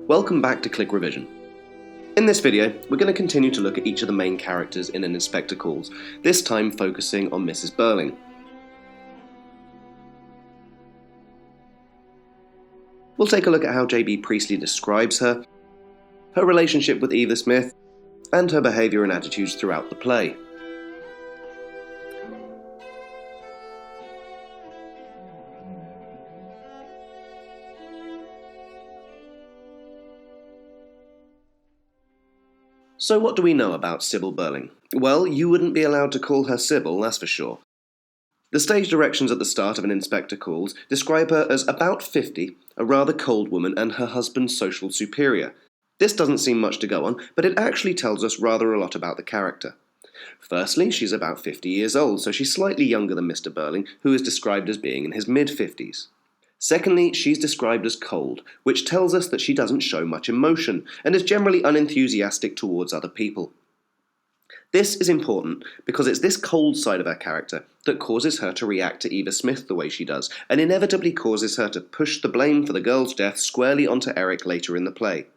Welcome back to Click Revision. In this video, we're going to continue to look at each of the main characters in An Inspector Calls, this time focusing on Mrs. Birling. We'll take a look at how J.B. Priestley describes her, her relationship with Eva Smith, and her behaviour and attitudes throughout the play. So what do we know about Sybil Birling? Well, you wouldn't be allowed to call her Sybil, that's for sure. The stage directions at the start of An Inspector Calls describe her as about 50, a rather cold woman, and her husband's social superior. This doesn't seem much to go on, but it actually tells us rather a lot about the character. Firstly, she's about 50 years old, so she's slightly younger than Mr. Birling, who is described as being in his mid-50s. Secondly, she's described as cold, which tells us that she doesn't show much emotion, and is generally unenthusiastic towards other people. This is important because it's this cold side of her character that causes her to react to Eva Smith the way she does, and inevitably causes her to push the blame for the girl's death squarely onto Eric later in the play.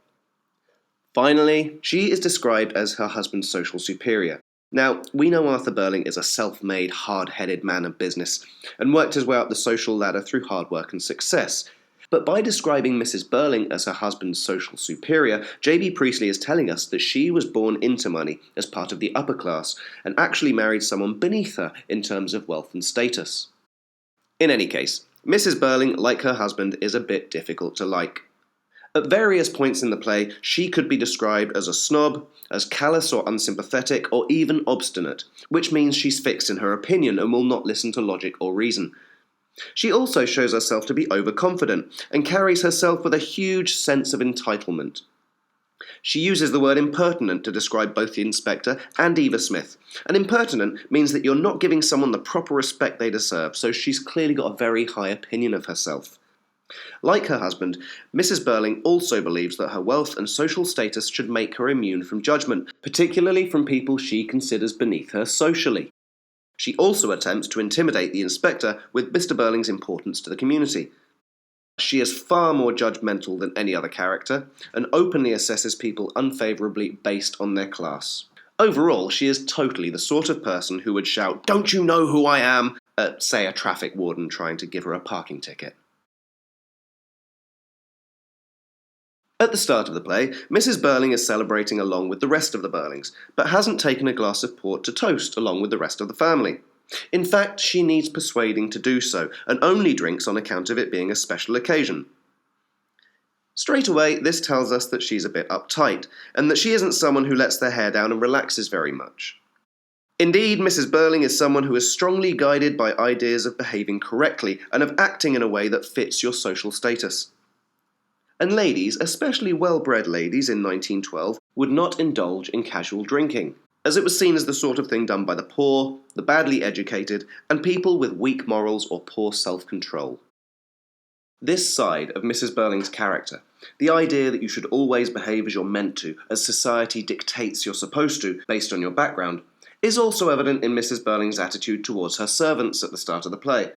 Finally, she is described as her husband's social superior. Now, we know Arthur Birling is a self-made, hard-headed man of business, and worked his way up the social ladder through hard work and success. But by describing Mrs. Birling as her husband's social superior, J.B. Priestley is telling us that she was born into money as part of the upper class, and actually married someone beneath her in terms of wealth and status. In any case, Mrs. Birling, like her husband, is a bit difficult to like. At various points in the play, she could be described as a snob, as callous or unsympathetic, or even obstinate, which means she's fixed in her opinion and will not listen to logic or reason. She also shows herself to be overconfident, and carries herself with a huge sense of entitlement. She uses the word impertinent to describe both the inspector and Eva Smith, and impertinent means that you're not giving someone the proper respect they deserve, so she's clearly got a very high opinion of herself. Like her husband, Mrs. Birling also believes that her wealth and social status should make her immune from judgment, particularly from people she considers beneath her socially. She also attempts to intimidate the inspector with Mr. Birling's importance to the community. She is far more judgmental than any other character, and openly assesses people unfavourably based on their class. Overall, she is totally the sort of person who would shout, "Don't you know who I am?" at, say, a traffic warden trying to give her a parking ticket. At the start of the play, Mrs. Birling is celebrating along with the rest of the Birlings, but hasn't taken a glass of port to toast along with the rest of the family. In fact, she needs persuading to do so, and only drinks on account of it being a special occasion. Straight away, this tells us that she's a bit uptight, and that she isn't someone who lets their hair down and relaxes very much. Indeed, Mrs. Birling is someone who is strongly guided by ideas of behaving correctly, and of acting in a way that fits your social status. And ladies, especially well-bred ladies in 1912, would not indulge in casual drinking, as it was seen as the sort of thing done by the poor, the badly educated, and people with weak morals or poor self-control. This side of Mrs. Birling's character, the idea that you should always behave as you're meant to, as society dictates you're supposed to, based on your background, is also evident in Mrs. Birling's attitude towards her servants at the start of the play.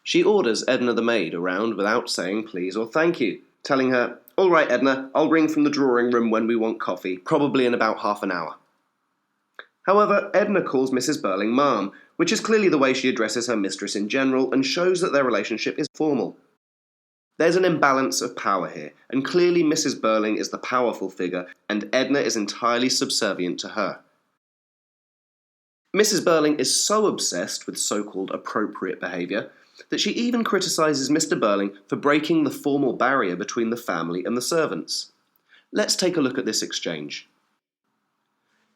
She orders Edna the maid around without saying please or thank you, telling her, "All right, Edna, I'll ring from the drawing room when we want coffee, probably in about half an hour." However, Edna calls Mrs. Birling Ma'am, which is clearly the way she addresses her mistress in general, and shows that their relationship is formal. There's an imbalance of power here, and clearly Mrs. Birling is the powerful figure, and Edna is entirely subservient to her. Mrs. Birling is so obsessed with so-called appropriate behaviour that she even criticises Mr. Birling for breaking the formal barrier between the family and the servants. Let's take a look at this exchange.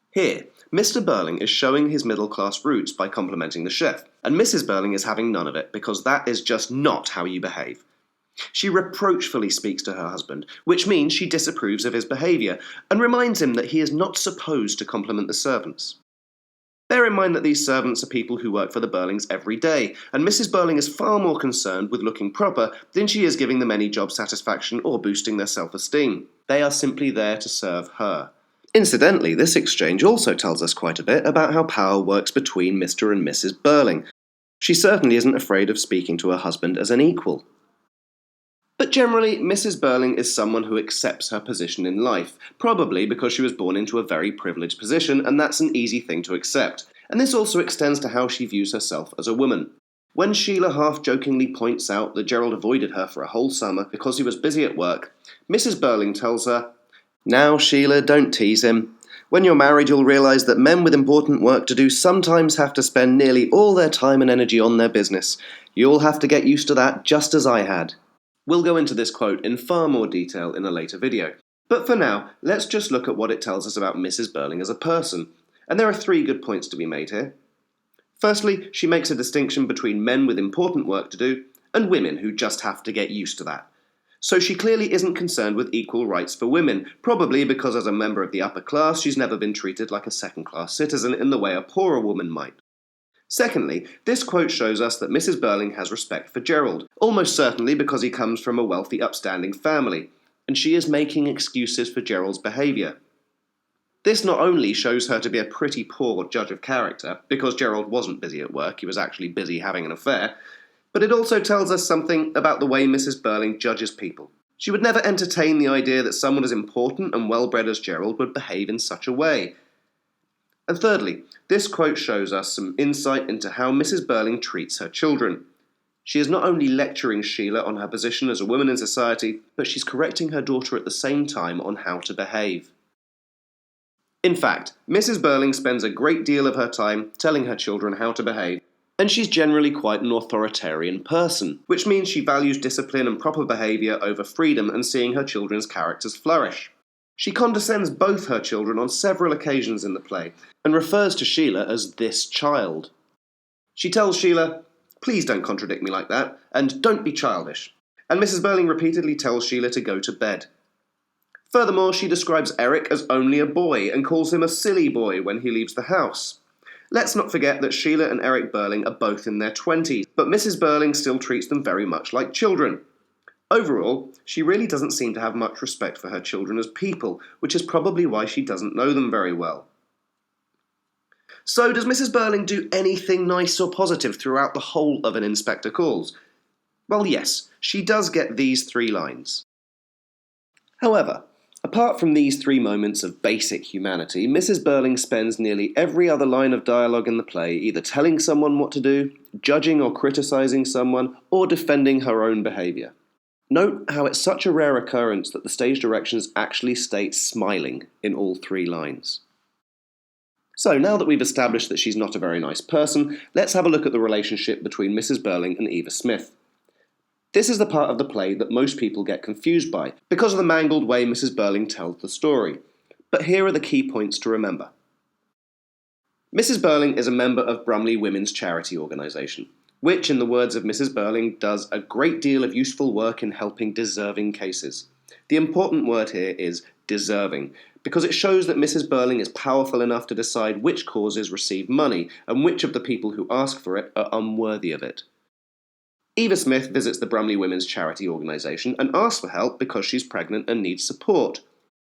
Here, Mr. Birling is showing his middle-class roots by complimenting the chef, and Mrs. Birling is having none of it because that is just not how you behave. She reproachfully speaks to her husband, which means she disapproves of his behaviour, and reminds him that he is not supposed to compliment the servants. Bear in mind that these servants are people who work for the Birlings every day, and Mrs. Birling is far more concerned with looking proper than she is giving them any job satisfaction or boosting their self-esteem. They are simply there to serve her. Incidentally, this exchange also tells us quite a bit about how power works between Mr. and Mrs. Birling. She certainly isn't afraid of speaking to her husband as an equal. But generally, Mrs. Birling is someone who accepts her position in life, probably because she was born into a very privileged position, and that's an easy thing to accept. And this also extends to how she views herself as a woman. When Sheila half-jokingly points out that Gerald avoided her for a whole summer because he was busy at work, Mrs. Birling tells her, "Now, Sheila, don't tease him. When you're married, you'll realise that men with important work to do sometimes have to spend nearly all their time and energy on their business. You'll have to get used to that just as I had." We'll go into this quote in far more detail in a later video. But for now, let's just look at what it tells us about Mrs. Birling as a person. And there are 3 good points to be made here. Firstly, she makes a distinction between men with important work to do and women who just have to get used to that. So she clearly isn't concerned with equal rights for women, probably because as a member of the upper class, she's never been treated like a second-class citizen in the way a poorer woman might. Secondly, this quote shows us that Mrs. Birling has respect for Gerald, almost certainly because he comes from a wealthy, upstanding family, and she is making excuses for Gerald's behaviour. This not only shows her to be a pretty poor judge of character, because Gerald wasn't busy at work, he was actually busy having an affair, but it also tells us something about the way Mrs. Birling judges people. She would never entertain the idea that someone as important and well-bred as Gerald would behave in such a way. And thirdly, this quote shows us some insight into how Mrs. Birling treats her children. She is not only lecturing Sheila on her position as a woman in society, but she's correcting her daughter at the same time on how to behave. In fact, Mrs. Birling spends a great deal of her time telling her children how to behave, and she's generally quite an authoritarian person, which means she values discipline and proper behaviour over freedom and seeing her children's characters flourish. She condescends both her children on several occasions in the play, and refers to Sheila as this child. She tells Sheila, "Please don't contradict me like that, and don't be childish." And Mrs. Birling repeatedly tells Sheila to go to bed. Furthermore, she describes Eric as only a boy, and calls him a silly boy when he leaves the house. Let's not forget that Sheila and Eric Birling are both in their 20s, but Mrs. Birling still treats them very much like children. Overall, she really doesn't seem to have much respect for her children as people, which is probably why she doesn't know them very well. So, does Mrs. Birling do anything nice or positive throughout the whole of An Inspector Calls? Well, yes, she does get these 3 lines. However, apart from these 3 moments of basic humanity, Mrs. Birling spends nearly every other line of dialogue in the play either telling someone what to do, judging or criticising someone, or defending her own behaviour. Note how it's such a rare occurrence that the stage directions actually state smiling in all 3 lines. So now that we've established that she's not a very nice person, let's have a look at the relationship between Mrs. Birling and Eva Smith. This is the part of the play that most people get confused by, because of the mangled way Mrs. Birling tells the story. But here are the key points to remember. Mrs. Birling is a member of Brumley Women's Charity Organisation, which, in the words of Mrs. Birling, does a great deal of useful work in helping deserving cases. The important word here is deserving, because it shows that Mrs. Birling is powerful enough to decide which causes receive money, and which of the people who ask for it are unworthy of it. Eva Smith visits the Brumley Women's Charity Organisation and asks for help because she's pregnant and needs support.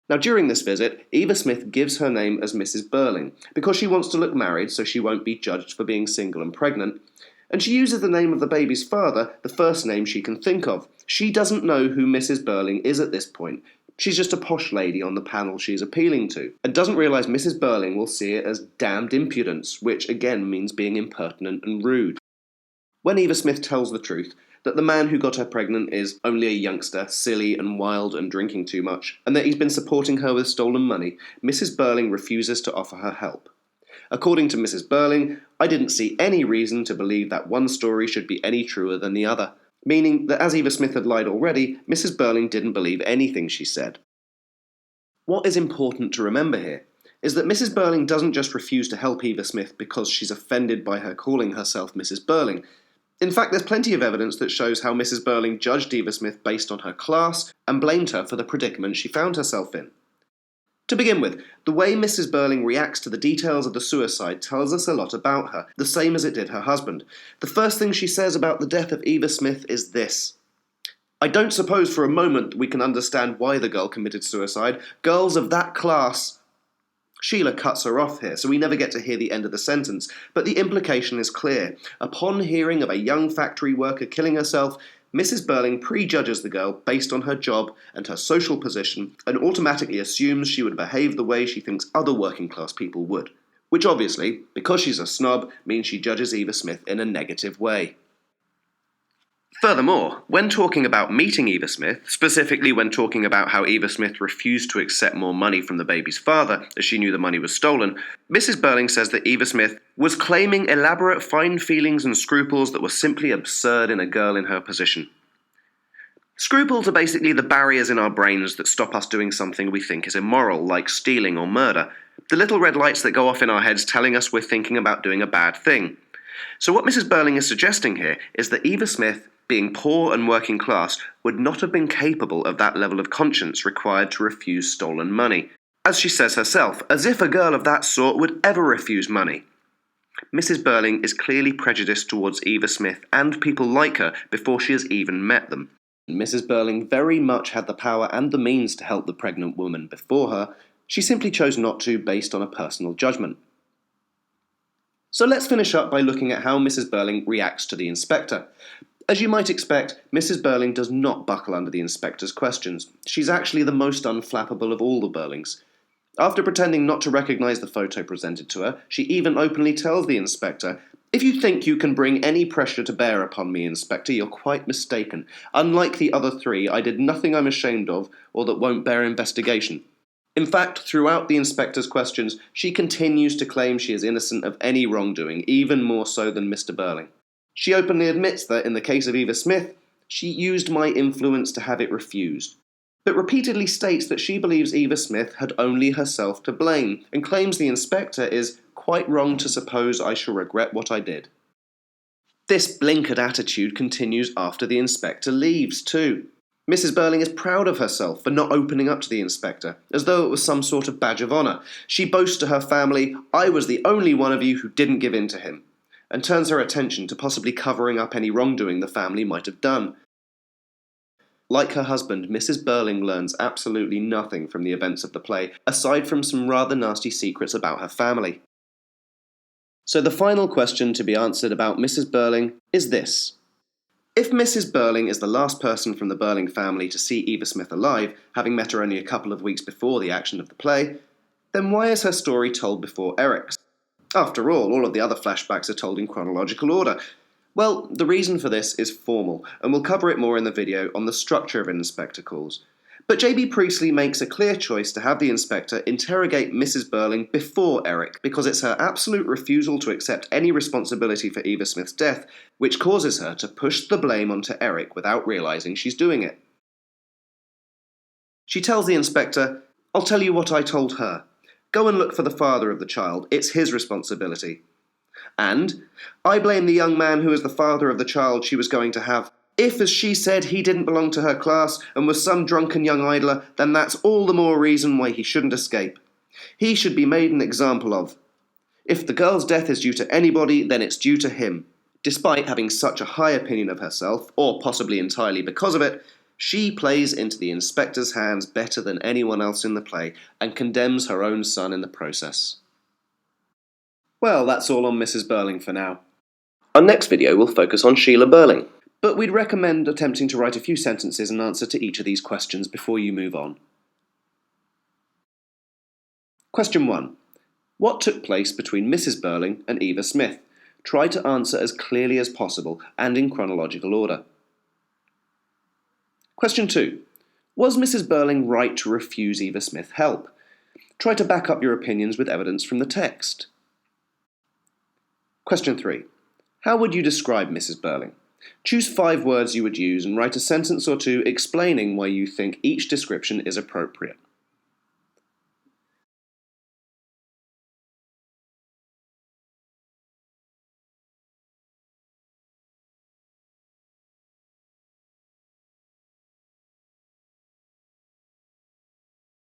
Now, during this visit, Eva Smith gives her name as Mrs. Birling, because she wants to look married so she won't be judged for being single and pregnant, and she uses the name of the baby's father, the first name she can think of. She doesn't know who Mrs. Birling is at this point. She's just a posh lady on the panel she's appealing to, and doesn't realise Mrs. Birling will see it as damned impudence, which again means being impertinent and rude. When Eva Smith tells the truth, that the man who got her pregnant is only a youngster, silly and wild and drinking too much, and that he's been supporting her with stolen money, Mrs. Birling refuses to offer her help. According to Mrs. Birling, I didn't see any reason to believe that one story should be any truer than the other, meaning that as Eva Smith had lied already, Mrs. Birling didn't believe anything she said. What is important to remember here is that Mrs. Birling doesn't just refuse to help Eva Smith because she's offended by her calling herself Mrs. Birling. In fact, there's plenty of evidence that shows how Mrs. Birling judged Eva Smith based on her class and blamed her for the predicament she found herself in. To begin with, the way Mrs. Birling reacts to the details of the suicide tells us a lot about her, the same as it did her husband. The first thing she says about the death of Eva Smith is this: "I don't suppose for a moment we can understand why the girl committed suicide. Girls of that class..." Sheila cuts her off here, so we never get to hear the end of the sentence, but the implication is clear. Upon hearing of a young factory worker killing herself, Mrs. Birling prejudges the girl based on her job and her social position and automatically assumes she would behave the way she thinks other working class people would. Which obviously, because she's a snob, means she judges Eva Smith in a negative way. Furthermore, when talking about meeting Eva Smith, specifically when talking about how Eva Smith refused to accept more money from the baby's father as she knew the money was stolen, Mrs. Birling says that Eva Smith was claiming elaborate fine feelings and scruples that were simply absurd in a girl in her position. Scruples are basically the barriers in our brains that stop us doing something we think is immoral, like stealing or murder. The little red lights that go off in our heads telling us we're thinking about doing a bad thing. So what Mrs. Birling is suggesting here is that Eva Smith, being poor and working class, would not have been capable of that level of conscience required to refuse stolen money. As she says herself, as if a girl of that sort would ever refuse money. Mrs. Birling is clearly prejudiced towards Eva Smith and people like her before she has even met them. Mrs. Birling very much had the power and the means to help the pregnant woman before her. She simply chose not to based on a personal judgment. So let's finish up by looking at how Mrs. Birling reacts to the inspector. As you might expect, Mrs. Birling does not buckle under the inspector's questions. She's actually the most unflappable of all the Birlings. After pretending not to recognise the photo presented to her, she even openly tells the inspector, "If you think you can bring any pressure to bear upon me, Inspector, you're quite mistaken. Unlike the other three, I did nothing I'm ashamed of or that won't bear investigation." In fact, throughout the inspector's questions, she continues to claim she is innocent of any wrongdoing, even more so than Mr. Birling. She openly admits that, in the case of Eva Smith, she used my influence to have it refused, but repeatedly states that she believes Eva Smith had only herself to blame, and claims the inspector is quite wrong to suppose I shall regret what I did. This blinkered attitude continues after the inspector leaves, too. Mrs. Birling is proud of herself for not opening up to the inspector, as though it was some sort of badge of honour. She boasts to her family, "I was the only one of you who didn't give in to him," and turns her attention to possibly covering up any wrongdoing the family might have done. Like her husband, Mrs. Birling learns absolutely nothing from the events of the play, aside from some rather nasty secrets about her family. So the final question to be answered about Mrs. Birling is this. If Mrs. Birling is the last person from the Birling family to see Eva Smith alive, having met her only a couple of weeks before the action of the play, then why is her story told before Eric's? After all of the other flashbacks are told in chronological order. Well, the reason for this is formal, and we'll cover it more in the video on the structure of inspector calls. But J.B. Priestley makes a clear choice to have the inspector interrogate Mrs. Birling before Eric, because it's her absolute refusal to accept any responsibility for Eva Smith's death which causes her to push the blame onto Eric without realising she's doing it. She tells the inspector, "I'll tell you what I told her. Go and look for the father of the child. It's his responsibility." And, "I blame the young man who is the father of the child she was going to have. If, as she said, he didn't belong to her class and was some drunken young idler, then that's all the more reason why he shouldn't escape. He should be made an example of. If the girl's death is due to anybody, then it's due to him." Despite having such a high opinion of herself, or possibly entirely because of it, she plays into the inspector's hands better than anyone else in the play and condemns her own son in the process. Well, that's all on Mrs. Birling for now. Our next video will focus on Sheila Birling, but we'd recommend attempting to write a few sentences in answer to each of these questions before you move on. Question 1. What took place between Mrs. Birling and Eva Smith? Try to answer as clearly as possible and in chronological order. Question 2. Was Mrs. Birling right to refuse Eva Smith help? Try to back up your opinions with evidence from the text. Question 3. How would you describe Mrs. Birling? Choose 5 words you would use and write a sentence or two explaining why you think each description is appropriate.